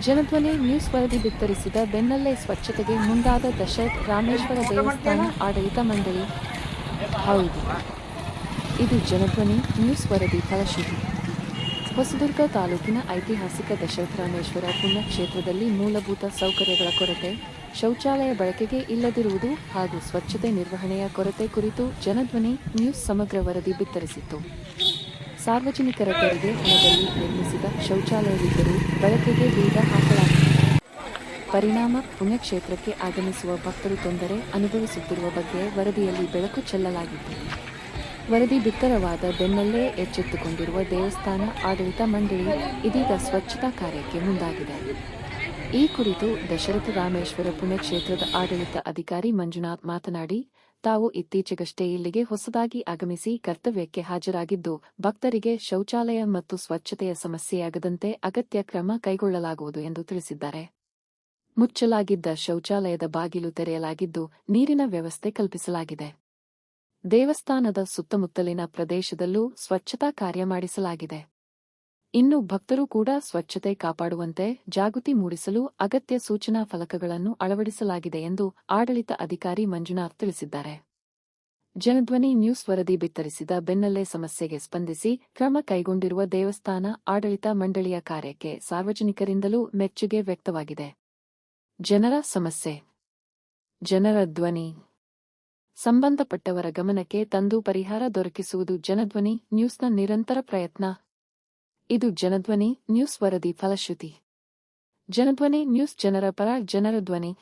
Janadhwani news ವರದಿ ಬಿತ್ತರಿಸಿದ ಬೆನ್ನಲ್ಲೇ ಸ್ವಚ್ಛತೆಗೆ ಮುಂದಾದ ದಶರಥ ರಾಮೇಶ್ವರ ದೇವಸ್ಥಾನ ಆಡಳಿತ ಮಂಡಳಿ. ಹೌದು, ಇದು ಜನಧ್ವನಿ ನ್ಯೂಸ್ ವರದಿ ಫಲಶ್ರುತಿ. ಹೊಸದುರ್ಗ ತಾಲೂಕಿನ ಐತಿಹಾಸಿಕ ದಶರಥ ರಾಮೇಶ್ವರ ಪುಣ್ಯಕ್ಷೇತ್ರದಲ್ಲಿ ಮೂಲಭೂತ ಸೌಕರ್ಯಗಳ ಕೊರತೆ, ಶೌಚಾಲಯ ಬಳಕೆಗೆ ಇಲ್ಲದಿರುವುದು ಹಾಗೂ ಸ್ವಚ್ಛತೆ ನಿರ್ವಹಣೆಯ ಕೊರತೆ ಕುರಿತು ಜನಧ್ವನಿ ನ್ಯೂಸ್ ಸಮಗ್ರ ವರದಿ ಬಿತ್ತರಿಸಿತ್ತು. ಸಾರ್ವಜನಿಕರ ತೆರಿಗೆ ಹಣದಲ್ಲಿ ನಿರ್ಮಿಸಿದ ಶೌಚಾಲಯವಿದ್ದರೂ ಬಳಕೆಗೆ ಬೀಗ ಹಾಕಲಾಗಿದೆ. ಪರಿಣಾಮ ಪುಣ್ಯಕ್ಷೇತ್ರಕ್ಕೆ ಆಗಮಿಸುವ ಭಕ್ತರು ತೊಂದರೆ ಅನುಭವಿಸುತ್ತಿರುವ ಬಗ್ಗೆ ವರದಿಯಲ್ಲಿ ಬೆಳಕು ಚೆಲ್ಲಲಾಗಿತ್ತು. ವರದಿ ಬಿತ್ತರವಾದ ಬೆನ್ನಲ್ಲೇ ಎಚ್ಚೆತ್ತುಕೊಂಡಿರುವ ದೇವಸ್ಥಾನ ಆಡಳಿತ ಮಂಡಳಿ ಇದೀಗ ಸ್ವಚ್ಛತಾ ಕಾರ್ಯಕ್ಕೆ ಮುಂದಾಗಿದೆ. ಈ ಕುರಿತು ದಶರಥ ರಾಮೇಶ್ವರ ಪುಣ್ಯಕ್ಷೇತ್ರದ ಆಡಳಿತ ಅಧಿಕಾರಿ ಮಂಜುನಾಥ್ ಮಾತನಾಡಿ, ತಾವು ಇತ್ತೀಚೆಗಷ್ಟೇ ಇಲ್ಲಿಗೆ ಹೊಸದಾಗಿ ಆಗಮಿಸಿ ಕರ್ತವ್ಯಕ್ಕೆ ಹಾಜರಾಗಿದ್ದು, ಭಕ್ತರಿಗೆ ಶೌಚಾಲಯ ಮತ್ತು ಸ್ವಚ್ಛತೆಯ ಸಮಸ್ಯೆಯಾಗದಂತೆ ಅಗತ್ಯ ಕ್ರಮ ಕೈಗೊಳ್ಳಲಾಗುವುದು ಎಂದು ತಿಳಿಸಿದ್ದಾರೆ. ಮುಚ್ಚಲಾಗಿದ್ದ ಶೌಚಾಲಯದ ಬಾಗಿಲು ತೆರೆಯಲಾಗಿದ್ದು, ನೀರಿನ ವ್ಯವಸ್ಥೆ ಕಲ್ಪಿಸಲಾಗಿದೆ. ದೇವಸ್ಥಾನದ ಸುತ್ತಮುತ್ತಲಿನ ಪ್ರದೇಶದಲ್ಲೂ ಸ್ವಚ್ಛತಾ ಕಾರ್ಯ ಮಾಡಿಸಲಾಗಿದೆ. ಇನ್ನು ಭಕ್ತರು ಕೂಡ ಸ್ವಚ್ಛತೆ ಕಾಪಾಡುವಂತೆ ಜಾಗೃತಿ ಮೂಡಿಸಲು ಅಗತ್ಯ ಸೂಚನಾ ಫಲಕಗಳನ್ನು ಅಳವಡಿಸಲಾಗಿದೆ ಎಂದು ಆಡಳಿತ ಅಧಿಕಾರಿ ಮಂಜುನಾಥ್ ತಿಳಿಸಿದ್ದಾರೆ. ಜನಧ್ವನಿ ನ್ಯೂಸ್ ವರದಿ ಬಿತ್ತರಿಸಿದ ಬೆನ್ನಲ್ಲೇ ಸಮಸ್ಯೆಗೆ ಸ್ಪಂದಿಸಿ ಕ್ರಮ ಕೈಗೊಂಡಿರುವ ದೇವಸ್ಥಾನ ಆಡಳಿತ ಮಂಡಳಿಯ ಕಾರ್ಯಕ್ಕೆ ಸಾರ್ವಜನಿಕರಿಂದಲೂ ಮೆಚ್ಚುಗೆ ವ್ಯಕ್ತವಾಗಿದೆ. ಜನರ ಸಮಸ್ಯೆ, ಜನರ ಧ್ವನಿ. ಸಂಬಂಧಪಟ್ಟವರ ಗಮನಕ್ಕೆ ತಂದು ಪರಿಹಾರ ದೊರಕಿಸುವುದು ಜನಧ್ವನಿ ನ್ಯೂಸ್ನ ನಿರಂತರ ಪ್ರಯತ್ನ. ಇದು ಜನಧ್ವನಿ ನ್ಯೂಸ್ ವರದಿ ಫಲಶ್ರುತಿ. ಜನಧ್ವನಿ ನ್ಯೂಸ್ ಜನರ ಪರ, ಜನರ ಧ್ವನಿ.